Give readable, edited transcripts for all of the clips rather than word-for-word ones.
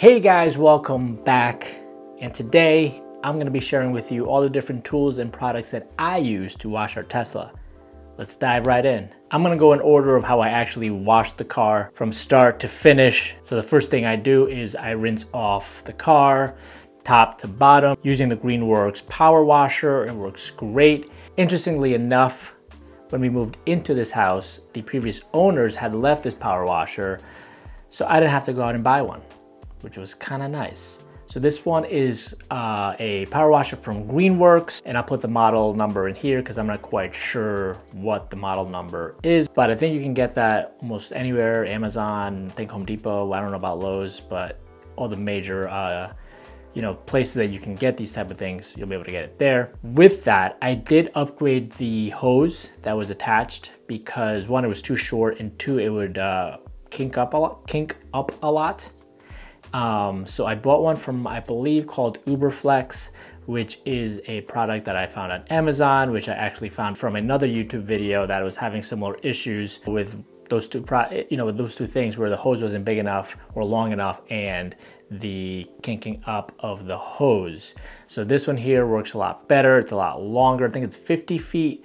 Hey guys, welcome back. And today I'm going to be sharing with you all the different tools and products that I use to wash our Tesla. Let's dive right in. I'm going to go in order of how I actually wash the car from start to finish. So the first thing I do is I rinse off the car top to bottom using the Greenworks power washer. It works great. Interestingly enough, when we moved into this house, the previous owners had left this power washer, so I didn't have to go out and buy one, which was kind of nice. So this one is a power washer from Greenworks, and I'll put the model number in here because I'm not quite sure what the model number is, but I think you can get that almost anywhere, Amazon, I think Home Depot, I don't know about Lowe's, but all the major places that you can get these type of things, you'll be able to get it there. With that, I did upgrade the hose that was attached because one, it was too short, and two, it would kink up a lot. So I bought one from, I believe, called Uberflex, which is a product that I found on Amazon, which I actually found from another YouTube video that was having similar issues with those two things where the hose wasn't big enough or long enough and the kinking up of the hose. So this one here works a lot better. It's a lot longer. I think it's 50 feet.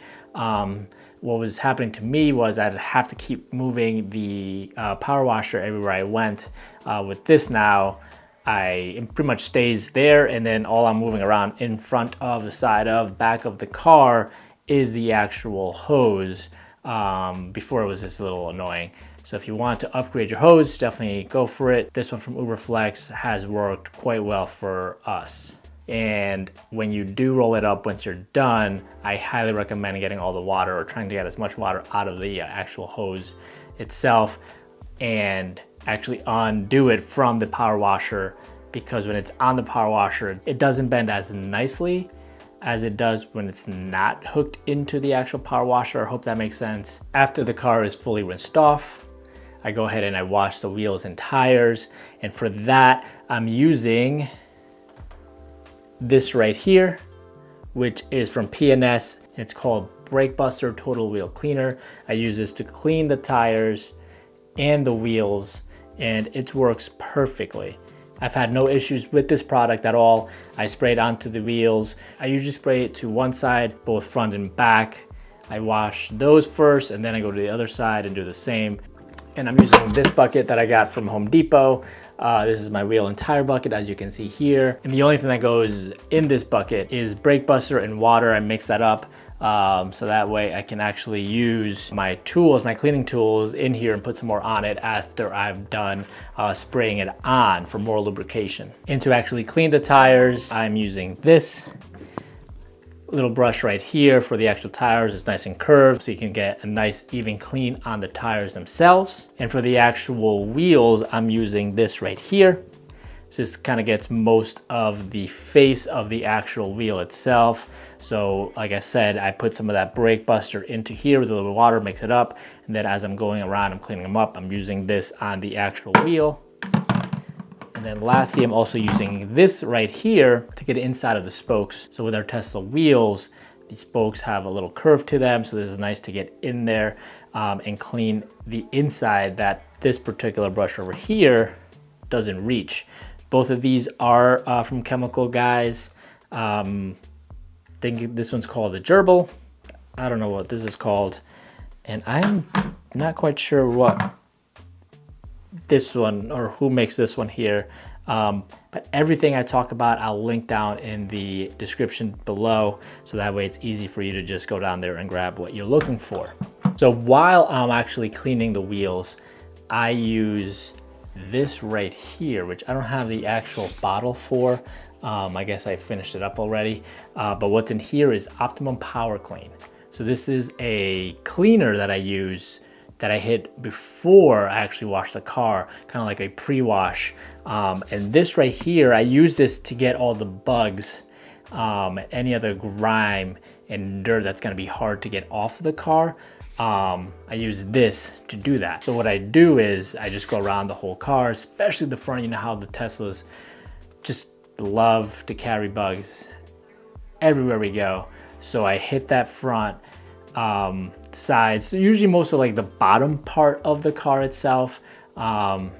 What was happening to me was I'd have to keep moving the power washer everywhere I went. With this now, it pretty much stays there, and then all I'm moving around in front of, the side of, back of the car is the actual hose. Before it was just a little annoying. So if you want to upgrade your hose, definitely go for it. This one from Uberflex has worked quite well for us. And when you do roll it up, once you're done, I highly recommend getting all the water or trying to get as much water out of the actual hose itself and actually undo it from the power washer, because when it's on the power washer, it doesn't bend as nicely as it does when it's not hooked into the actual power washer. I hope that makes sense. After the car is fully rinsed off, I go ahead and I wash the wheels and tires. And for that, I'm using this right here, which is from P&S. It's called Brake Buster Total Wheel Cleaner. I use this to clean the tires and the wheels, and it works perfectly. I've had no issues with this product at all. I spray it onto the wheels. I usually spray it to one side, both front and back. I wash those first, and then I go to the other side and do the same. And I'm using this bucket that I got from Home Depot. This is my wheel and tire bucket, as you can see here. And the only thing that goes in this bucket is Brake Buster and water. I mix that up so that way I can actually use my tools, my cleaning tools in here, and put some more on it after I've done spraying it on for more lubrication. And to actually clean the tires, I'm using this little brush right here for the actual tires. It's nice and curved, so you can get a nice even clean on the tires themselves. And for the actual wheels, I'm using this right here. So this kind of gets most of the face of the actual wheel itself. So like I said, I put some of that Brake Buster into here with a little water, mix it up, and then as I'm going around, I'm cleaning them up. I'm using this on the actual wheel. And then lastly, I'm also using this right here to get inside of the spokes. So with our Tesla wheels, the spokes have a little curve to them. So this is nice to get in there and clean the inside that this particular brush over here doesn't reach. Both of these are from Chemical Guys. I think this one's called the Gerbil. I don't know what this is called. And I'm not quite sure what this one or who makes this one here, but everything I talk about I'll link down in the description below, so that way it's easy for you to just go down there and grab what you're looking for. So while I'm actually cleaning the wheels, I use this right here, which I don't have the actual bottle for. I guess I finished it up already, but what's in here is Optimum Power Clean. So this is a cleaner that I use that I hit before I actually wash the car, kind of like a pre-wash. And this right here, I use this to get all the bugs, any other grime and dirt that's gonna be hard to get off of the car. I use this to do that. So what I do is I just go around the whole car, especially the front. You know how the Teslas just love to carry bugs everywhere we go. So I hit that front, sides, so usually most of like the bottom part of the car itself,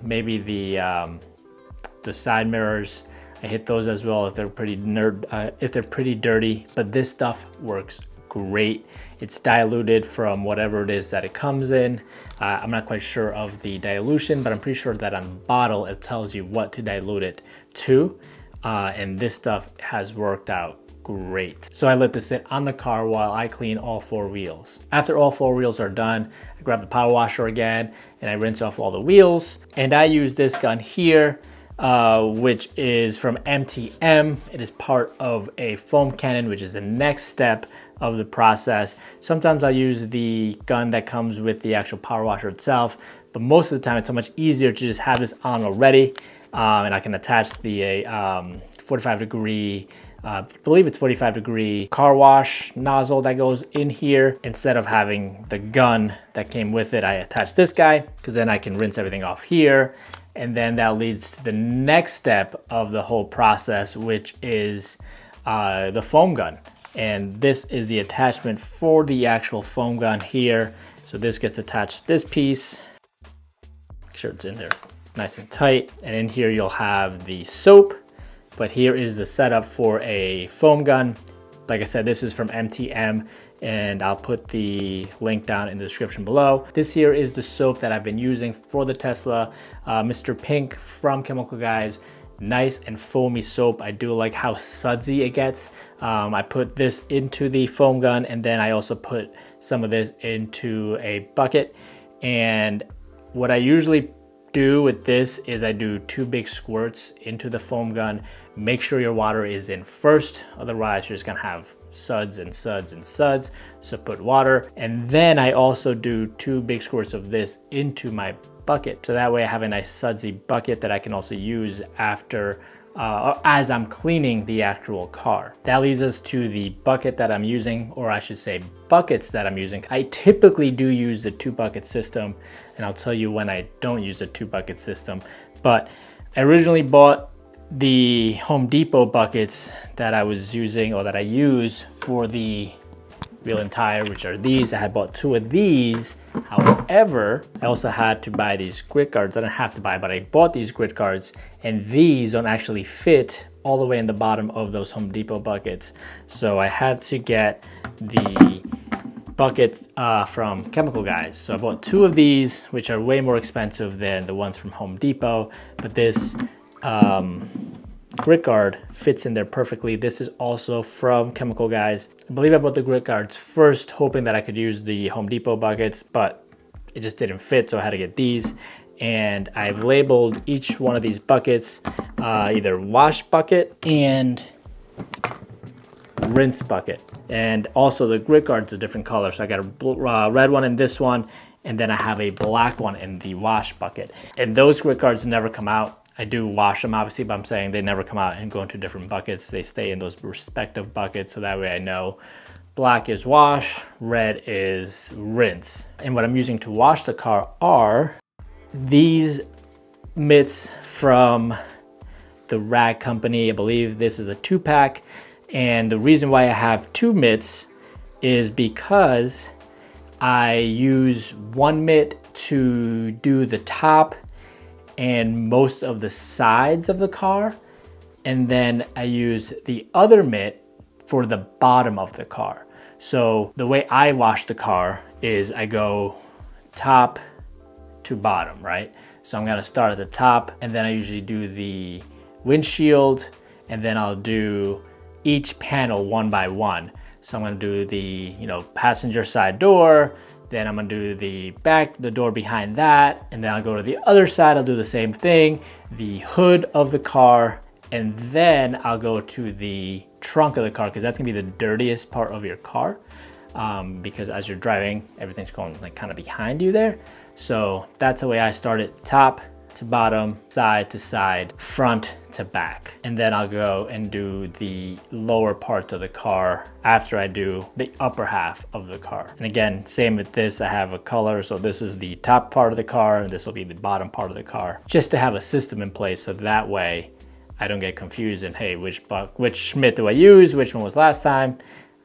maybe the the side mirrors. I hit those as well if they're pretty dirty, but this stuff works great. It's diluted from whatever it is that it comes in. I'm not quite sure of the dilution, but I'm pretty sure that on the bottle it tells you what to dilute it to, and this stuff has worked out great. So I let this sit on the car while I clean all 4 wheels. After all 4 wheels are done, I grab the power washer again and I rinse off all the wheels, and I use this gun here, which is from MTM. It is part of a foam cannon, which is the next step of the process. Sometimes I use the gun that comes with the actual power washer itself, but most of the time it's so much easier to just have this on already, and I can attach the 45-degree, I believe it's 45-degree car wash nozzle that goes in here. Instead of having the gun that came with it, I attach this guy because then I can rinse everything off here. And then that leads to the next step of the whole process, which is the foam gun. And this is the attachment for the actual foam gun here. So this gets attached to this piece. Make sure it's in there nice and tight. And in here you'll have the soap, but here is the setup for a foam gun. Like I said, this is from MTM, and I'll put the link down in the description below. This here is the soap that I've been using for the Tesla, Mr. Pink from Chemical Guys. Nice and foamy soap. I do like how sudsy it gets. I put this into the foam gun, and then I also put some of this into a bucket. And what I usually do with this is I do 2 big squirts into the foam gun. Make sure your water is in first, otherwise you're just gonna have suds and suds and suds. So put water, and then I also do 2 big squirts of this into my bucket. So that way I have a nice sudsy bucket that I can also use after as I'm cleaning the actual car. That leads us to the bucket that I'm using, or I should say buckets that I'm using. I typically do use the 2-bucket system, and I'll tell you when I don't use the 2-bucket system. But I originally bought the Home Depot buckets that I was using, or that I use for the wheel and tire, which are these. I had bought 2 of these. However, I also had to buy these grit guards. I didn't have to buy, but I bought these grit guards, and these don't actually fit all the way in the bottom of those Home Depot buckets. So I had to get the bucket from Chemical Guys. So I bought 2 of these, which are way more expensive than the ones from Home Depot, but this grit guard fits in there perfectly. This is also from Chemical Guys. I believe I bought the grit guards first, hoping that I could use the Home Depot buckets, but it just didn't fit, so I had to get these. And I've labeled each one of these buckets either wash bucket and rinse bucket. And also the grit guard's a different color, so I got a red one in this one, and then I have a black one in the wash bucket. And those grit guards never come out. I do wash them obviously, but I'm saying they never come out and go into different buckets. They stay in those respective buckets, so that way I know black is wash, red is rinse. And what I'm using to wash the car are these mitts from the Rag Company. I believe this is a 2-pack. And the reason why I have 2 mitts is because I use 1 mitt to do the top and most of the sides of the car, and then I use the other mitt for the bottom of the car. So the way I wash the car is I go top to bottom, right? So I'm gonna start at the top, and then I usually do the windshield, and then I'll do each panel one by one. So I'm gonna do the passenger side door, then I'm gonna do the door behind that, and then I'll go to the other side, I'll do the same thing, the hood of the car, and then I'll go to the trunk of the car, because that's gonna be the dirtiest part of your car, because as you're driving, everything's going like kind of behind you there. So that's the way I start it, top to bottom, side to side, front to back. And then I'll go and do the lower parts of the car after I do the upper half of the car. And again, same with this, I have a color. So this is the top part of the car, and this will be the bottom part of the car, just to have a system in place. So that way I don't get confused and hey, which mitt do I use? Which one was last time?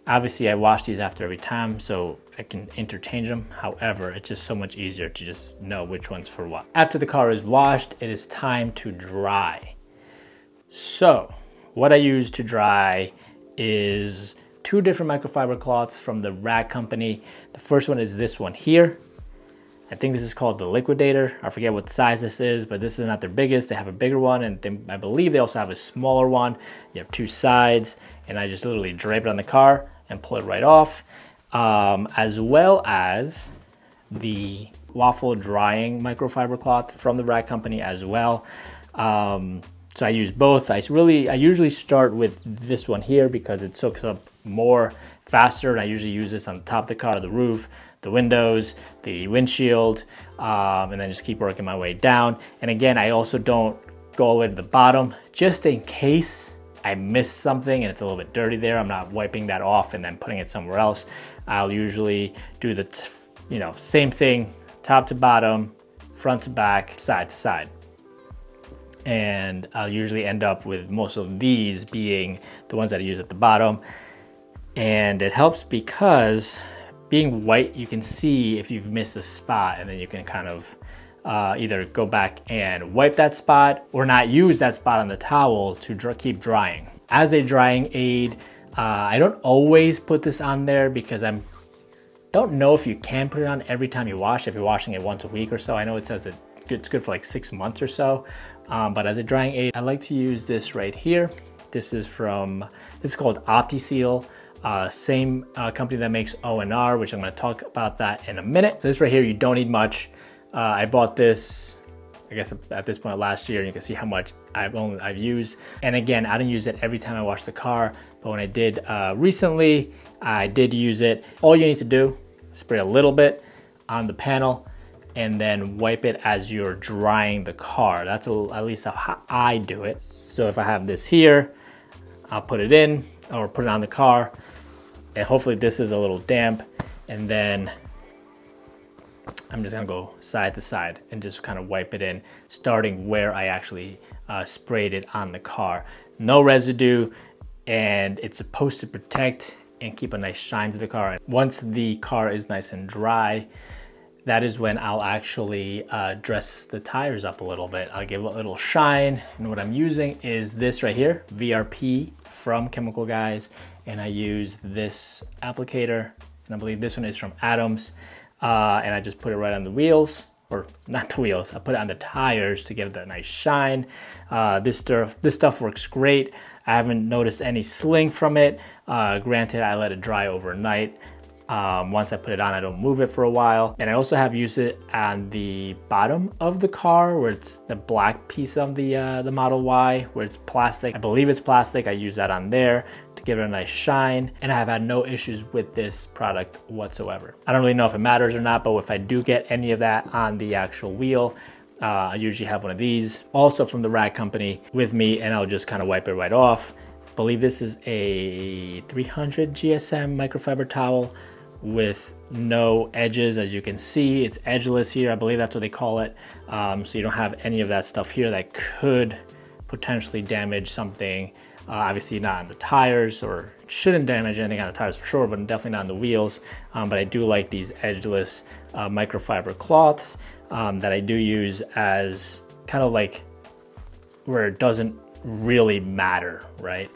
Obviously I wash these after every time, so I can interchange them. However, it's just so much easier to just know which one's for what. After the car is washed, it is time to dry. So what I use to dry is two different microfiber cloths from the Rag company. The first one is this one here. I think this is called the Liquidator. I forget what size this is, but this is not their biggest. They have a bigger one, and I believe they also have a smaller one. You have two sides, and I just literally drape it on the car and pull it right off, as well as the waffle drying microfiber cloth from the Rag company as well. So I use both. I usually start with this one here because it soaks up more faster, and I usually use this on the top of the car, the roof, the windows, the windshield, and then just keep working my way down. And again, I also don't go all the way to the bottom, just in case I miss something and it's a little bit dirty there. I'm not wiping that off and then putting it somewhere else. I'll usually do the same thing, top to bottom, front to back, side to side. And I'll usually end up with most of these being the ones that I use at the bottom. And it helps because being white, you can see if you've missed a spot, and then you can kind of either go back and wipe that spot or not use that spot on the towel to keep drying. As a drying aid, I don't always put this on there because I don't know if you can put it on every time you wash. If you're washing it once a week or so, I know it says it's good for like 6 months or so. But as a drying aid, I like to use this right here. This is called OptiSeal. Same company that makes O&R, which I'm going to talk about that in a minute. So this right here, you don't need much. I bought this, I guess at this point last year, and you can see how much I've used. And again, I don't use it every time I wash the car, but when I did recently, I did use it. All you need to do, spray a little bit on the panel and then wipe it as you're drying the car. That's at least how I do it. So if I have this here, I'll put it in or put it on the car, and hopefully this is a little damp, and then I'm just gonna go side to side and just kind of wipe it in, starting where I actually sprayed it on the car. No residue, and it's supposed to protect and keep a nice shine to the car. Once the car is nice and dry, that is when I'll actually dress the tires up a little bit. I'll give it a little shine, and what I'm using is this right here, VRP from Chemical Guys, and I use this applicator, and I believe this one is from Adams, and I just put it right on the wheels, or not the wheels, I put it on the tires to give it that nice shine. This stuff works great. I haven't noticed any sling from it. Granted, I let it dry overnight. Once I put it on, I don't move it for a while. And I also have used it on the bottom of the car, where it's the black piece of the Model Y, where it's plastic. I believe it's plastic. I use that on there to give it a nice shine. And I have had no issues with this product whatsoever. I don't really know if it matters or not, but if I do get any of that on the actual wheel, I usually have one of these, also from the Rag company, with me, and I'll just kind of wipe it right off. I believe this is a 300 GSM microfiber towel with no edges. As you can see, it's edgeless here. I believe that's what they call it. So you don't have any of that stuff here that could potentially damage something. Obviously not on the tires, or shouldn't damage anything on the tires for sure, but definitely not on the wheels. But I do like these edgeless microfiber cloths that I do use as kind of like where it doesn't really matter, right?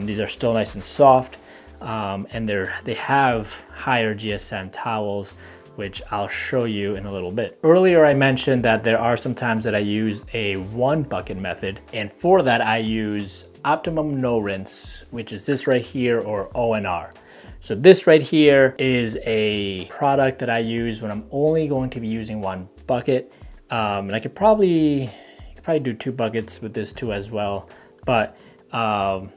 These are still nice and soft. And they have higher GSM towels, which I'll show you in a little bit. Earlier I mentioned that there are some times that I use a 1 bucket method, and for that I use Optimum No Rinse, which is this right here, or O&R. So this right here is a product that I use when I'm only going to be using 1 bucket. And I could probably do 2 buckets with this too as well, but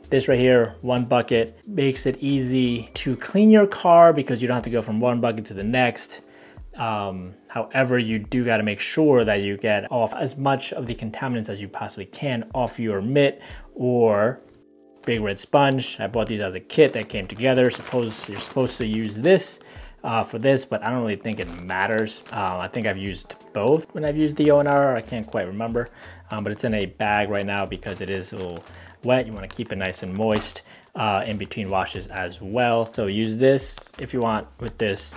this right here, 1 bucket, makes it easy to clean your car because you don't have to go from 1 bucket to the next. However, you do got to make sure that you get off as much of the contaminants as you possibly can off your mitt or big red sponge. I bought these as a kit that came together. You're supposed to use this for this, but I don't really think it matters. I think I've used both when I've used the O&R. I can't quite remember, but it's in a bag right now because it is a little wet. You want to keep it nice and moist in between washes as well. So use this if you want with this,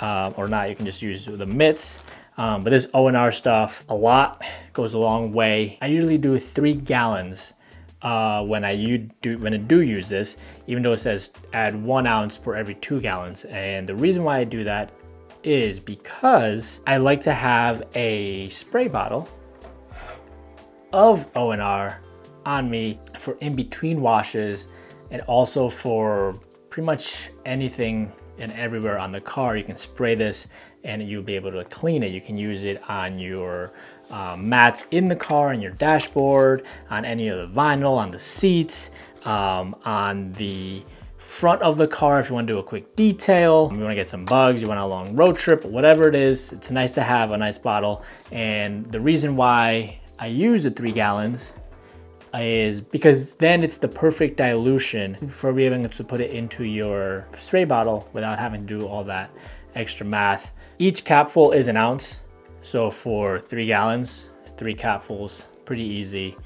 or not, you can just use the mitts. But this O&R stuff, a lot, goes a long way. I usually do 3 gallons when I do use this, even though it says add 1 ounce per every 2 gallons. And the reason why I do that is because I like to have a spray bottle of O&R on me for in between washes, and also for pretty much anything and everywhere on the car. You can spray this and you'll be able to clean it. You can use it on your mats in the car, on your dashboard, on any of the vinyl, on the seats, on the front of the car if you want to do a quick detail, you want to get some bugs, you want a long road trip, whatever it is. It's nice to have a nice bottle. And the reason why I use the 3 gallons is because then it's the perfect dilution for being able to put it into your spray bottle without having to do all that extra math. Each capful is 1 ounce. So for 3 gallons, 3 capfuls, pretty easy.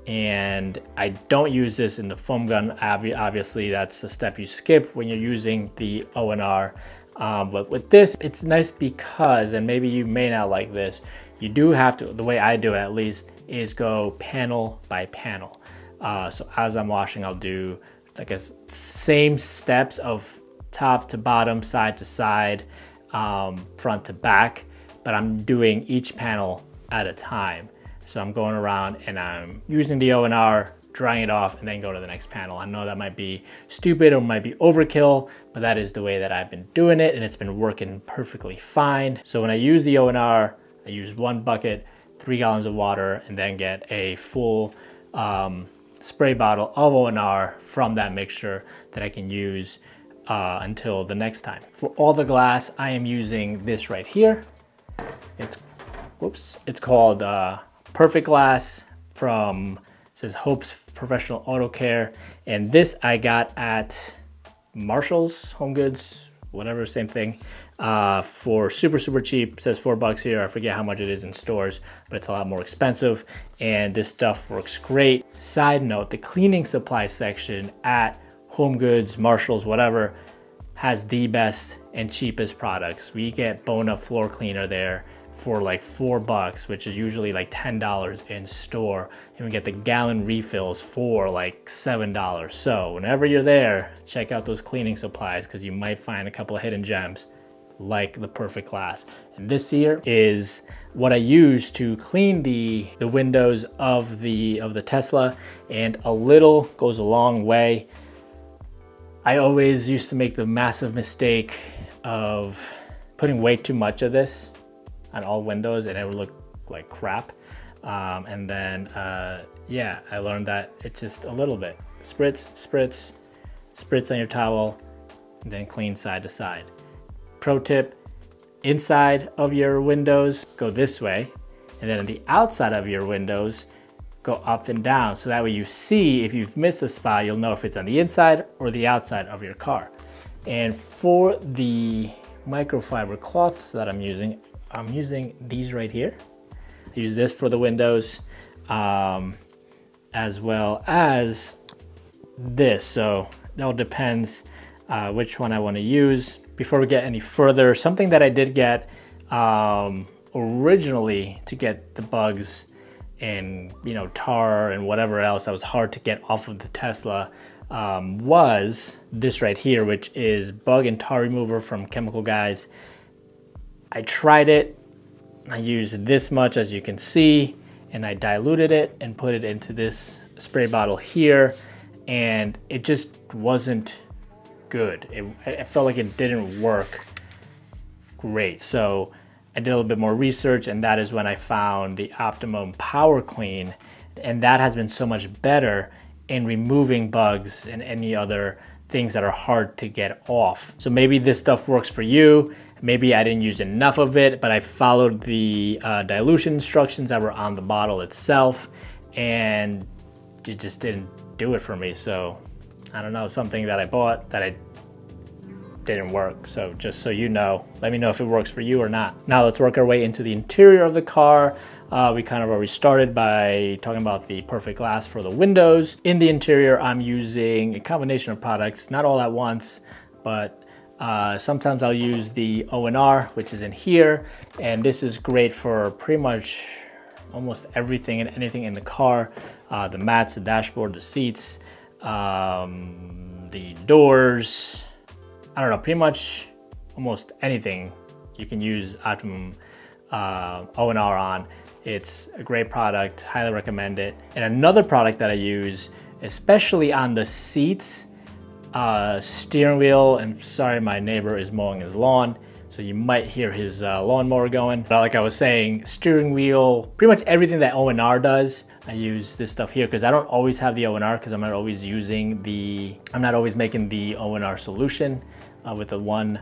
And I don't use this in the foam gun. Obviously, that's a step you skip when you're using the O&R. But with this, it's nice because, and maybe you may not like this, you do have to, the way I do it at least, is go panel by panel. So as I'm washing, I'll do like a same steps of top to bottom, side to side, front to back, but I'm doing each panel at a time. So I'm going around and I'm using the O&R, drying it off, and then go to the next panel. I know that might be stupid or might be overkill, but that is the way that I've been doing it, and it's been working perfectly fine. So when I use the O&R, I use 1 bucket, 3 gallons of water, and then get a full spray bottle of O&R from that mixture that I can use until the next time. For all the glass, I am using this right here. It's called Perfect Glass from, it says Hope's Professional Auto Care. And this I got at Marshall's, Home Goods, whatever, same thing, for super cheap. It says $4 here. I forget how much it is in stores, but it's a lot more expensive. And this stuff works great. Side note, the cleaning supply section at Home Goods, Marshall's, whatever, has the best and cheapest products. We get Bona floor cleaner there for like $4, which is usually like $10 in store, and we get the gallon refills for like $7. So whenever you're there, check out those cleaning supplies, because you might find a couple of hidden gems like the Perfect Glass. And this here is what I use to clean the windows of the Tesla, and a little goes a long way. I always used to make the massive mistake of putting way too much of this on all windows, and it would look like crap. And then, yeah, I learned that it's just a little bit. Spritz on your towel, and then clean side to side. Pro tip, inside of your windows, go this way, and then on the outside of your windows, go up and down. So that way you see, if you've missed a spot, you'll know if it's on the inside or the outside of your car. And for the microfiber cloths that I'm using these right here. I use this for the windows, as well as this. So that all depends which one I want to use. Before we get any further, something that I did get originally to get the bugs and, you know, tar and whatever else that was hard to get off of the Tesla, was this right here, which is bug and tar remover from Chemical Guys. I tried it, I used this much, as you can see, and I diluted it and put it into this spray bottle here, and it just wasn't good. It felt like it didn't work great. So I did a little bit more research, and that is when I found the Optimum Power Clean, and that has been so much better in removing bugs and any other things that are hard to get off. So maybe this stuff works for you. Maybe I didn't use enough of it, but I followed the dilution instructions that were on the bottle itself, and it just didn't do it for me. So I don't know, something that I bought that I didn't work. So just so you know, let me know if it works for you or not. Now let's work our way into the interior of the car. We kind of already started by talking about the Perfect Glass for the windows. In the interior, I'm using a combination of products, not all at once, but sometimes I'll use the O&R, which is in here, and this is great for pretty much almost everything and anything in the car. the mats, the dashboard, the seats, the doors. I don't know, pretty much almost anything you can use Optimum O&R on. It's a great product, highly recommend it. And another product that I use, especially on the seats, steering wheel, and sorry, my neighbor is mowing his lawn, so you might hear his lawnmower going. But like I was saying, steering wheel, pretty much everything that O&R does, I use this stuff here because I don't always have the O&R because I'm not always making the O&R solution with the one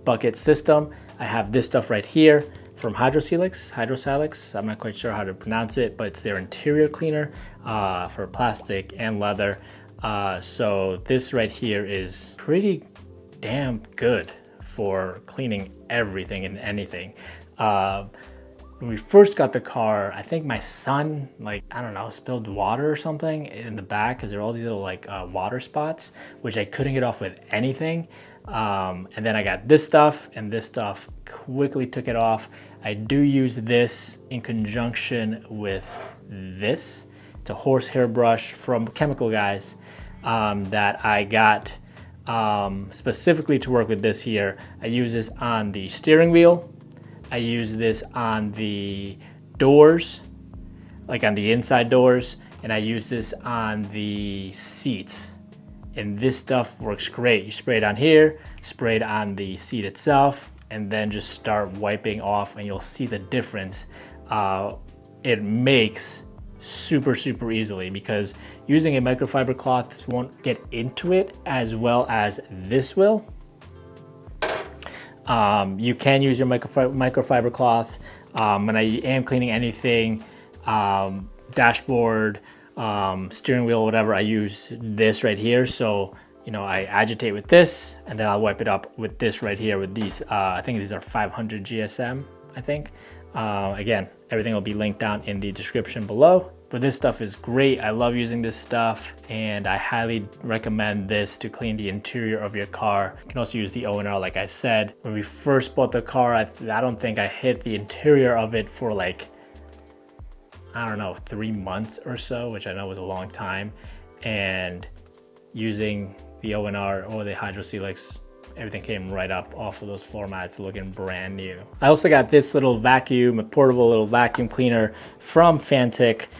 bucket system. I have this stuff right here from Hydrosalix. I'm not quite sure how to pronounce it, but it's their interior cleaner for plastic and leather. So this right here is pretty damn good for cleaning everything and anything. When we first got the car, I think my son, like, I don't know, spilled water or something in the back because there are all these little like water spots, which I couldn't get off with anything. And then I got this stuff, and this stuff quickly took it off. I do use this in conjunction with this. It's a horsehair brush from Chemical Guys that I got specifically to work with this here. I use this on the steering wheel. I use this on the doors, like on the inside doors, and I use this on the seats. And this stuff works great. You spray it on here, spray it on the seat itself, and then just start wiping off, and you'll see the difference it makes super easily, because using a microfiber cloth won't get into it as well as this will. You can use your microfiber cloths. When I am cleaning anything, dashboard, steering wheel, whatever, I use this right here. So, you know, I agitate with this, and then I'll wipe it up with this right here with these, I think these are 500 GSM, I think. Again, everything will be linked down in the description below. But this stuff is great. I love using this stuff, and I highly recommend this to clean the interior of your car. You can also use the O&R, like I said. When we first bought the car, I don't think I hit the interior of it for like, I don't know, 3 months or so, which I know was a long time. And using the O&R or the Hydrosalix, everything came right up off of those floor mats looking brand new. I also got this little vacuum, a portable little vacuum cleaner from Fantic.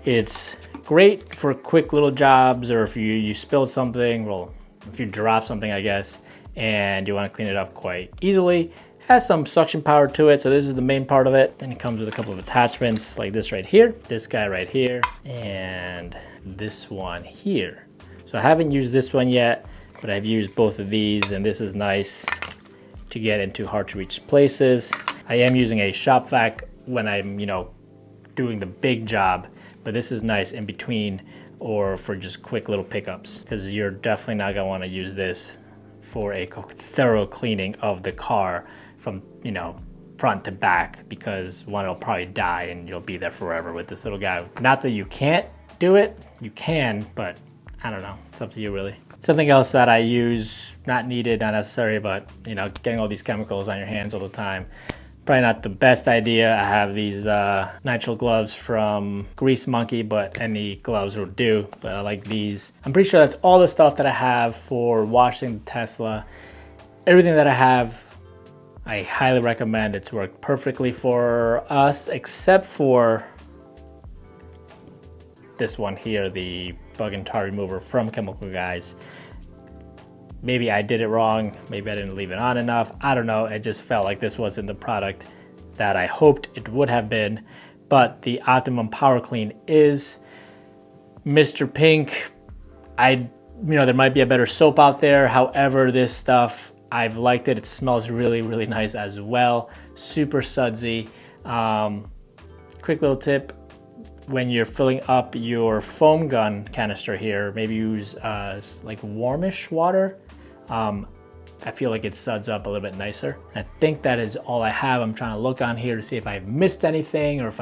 It's great for quick little jobs, or if you spilled something, well, if you drop something, I guess, and you want to clean it up quite easily. Has some suction power to it, so this is the main part of it. Then it comes with a couple of attachments like this right here, this guy right here, and this one here. So I haven't used this one yet, but I've used both of these, and this is nice to get into hard to reach places. I am using a shop vac when I'm, you know, doing the big job, but this is nice in between or for just quick little pickups, because you're definitely not gonna want to use this for a thorough cleaning of the car from, you know, front to back, because one, it'll probably die and you'll be there forever with this little guy. Not that you can't do it, you can, but I don't know, it's up to you really. Something else that I use, not needed, not necessary, but you know, getting all these chemicals on your hands all the time, probably not the best idea. I have these nitrile gloves from Grease Monkey, but any gloves will do, but I like these. I'm pretty sure that's all the stuff that I have for washing the Tesla. Everything that I have, I highly recommend. It's worked perfectly for us, except for this one here, the bug and tar remover from Chemical Guys. Maybe I did it wrong, maybe I didn't leave it on enough, I don't know. It just felt like this wasn't the product that I hoped it would have been. But the Optimum Power Clean is Mr. Pink. You know, there might be a better soap out there. However, this stuff, I've liked it. It smells really nice as well. Super sudsy. Quick little tip, when you're filling up your foam gun canister here, maybe use like warmish water. I feel like it suds up a little bit nicer. I think that is all I have. I'm trying to look on here to see if I've missed anything, or if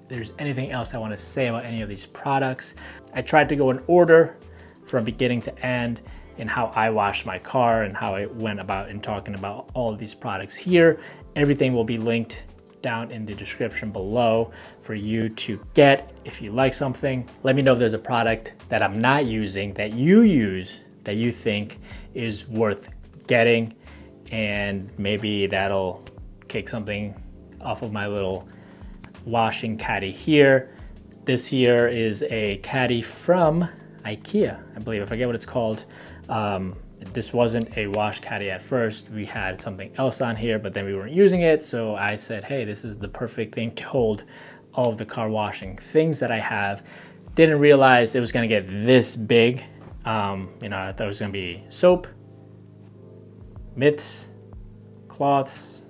there's anything else I want to say about any of these products. I tried to go in order from beginning to end in how I washed my car and how I went about in talking about all of these products here. Everything will be linked down in the description below for you to get if you like something. Let me know if there's a product that I'm not using that you use that you think is worth getting, and maybe that'll kick something off of my little washing caddy here. This here is a caddy from IKEA, I believe. I forget what it's called. This wasn't a wash caddy at first. We had something else on here, but then we weren't using it. So I said, hey, this is the perfect thing to hold all of the car washing things that I have. Didn't realize it was gonna get this big. You know, I thought it was gonna be soap, mitts, cloths,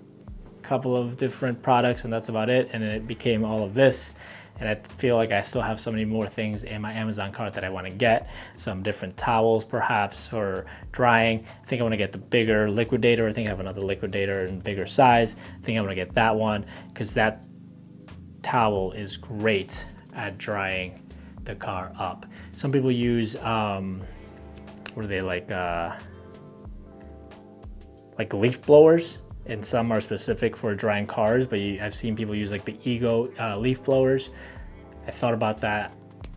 a couple of different products, and that's about it. And then it became all of this. And I feel like I still have so many more things in my Amazon cart that I want to get. Some different towels perhaps for drying. I think I want to get the bigger liquidator. I think I have another liquidator in bigger size. I think I want to get that one because that towel is great at drying the car up. Some people use, what are they, like leaf blowers, and some are specific for drying cars, but I've seen people use like the Ego leaf blowers. I thought about that.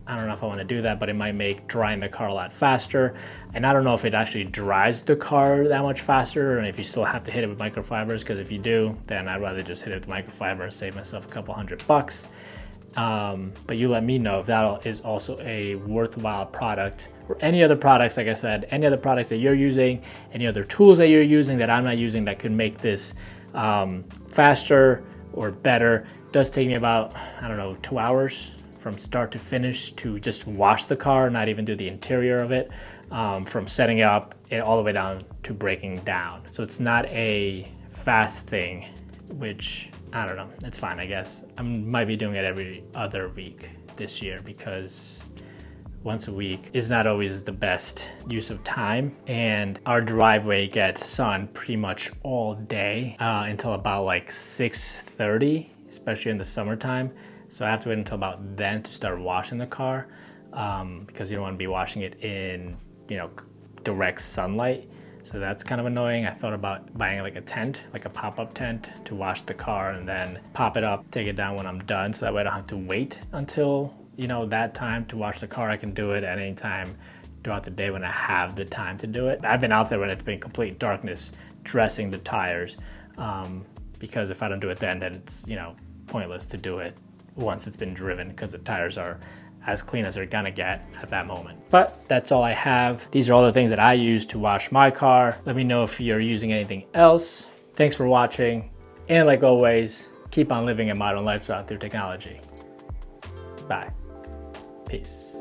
I don't know if I want to do that, but it might make drying the car a lot faster. And I don't know if it actually dries the car that much faster, and if you still have to hit it with microfibers, because if you do, then I'd rather just hit it with microfiber and save myself a couple $100. But you let me know if that is also a worthwhile product, or any other products, like I said, any other products that you're using, any other tools that you're using that I'm not using that could make this faster or better. It does take me about, I don't know, 2 hours from start to finish to just wash the car, not even do the interior of it, from setting up it all the way down to breaking down. So it's not a fast thing, which I don't know, it's fine, I guess. I might be doing it every other week this year because once a week is not always the best use of time. And our driveway gets sun pretty much all day until about like 6:30, especially in the summertime. So I have to wait until about then to start washing the car because you don't want to be washing it in, you know, direct sunlight. So that's kind of annoying. I thought about buying like a tent, like a pop-up tent to wash the car and then pop it up, take it down when I'm done. So that way I don't have to wait until, you know, that time to wash the car. I can do it at any time throughout the day when I have the time to do it. I've been out there when it's been complete darkness dressing the tires because if I don't do it then it's, you know, pointless to do it once it's been driven because the tires are as clean as they're gonna get at that moment. But that's all I have. These are all the things that I use to wash my car. Let me know if you're using anything else. Thanks for watching. And like always, keep on living a modern lifestyle through technology. Bye. Peace.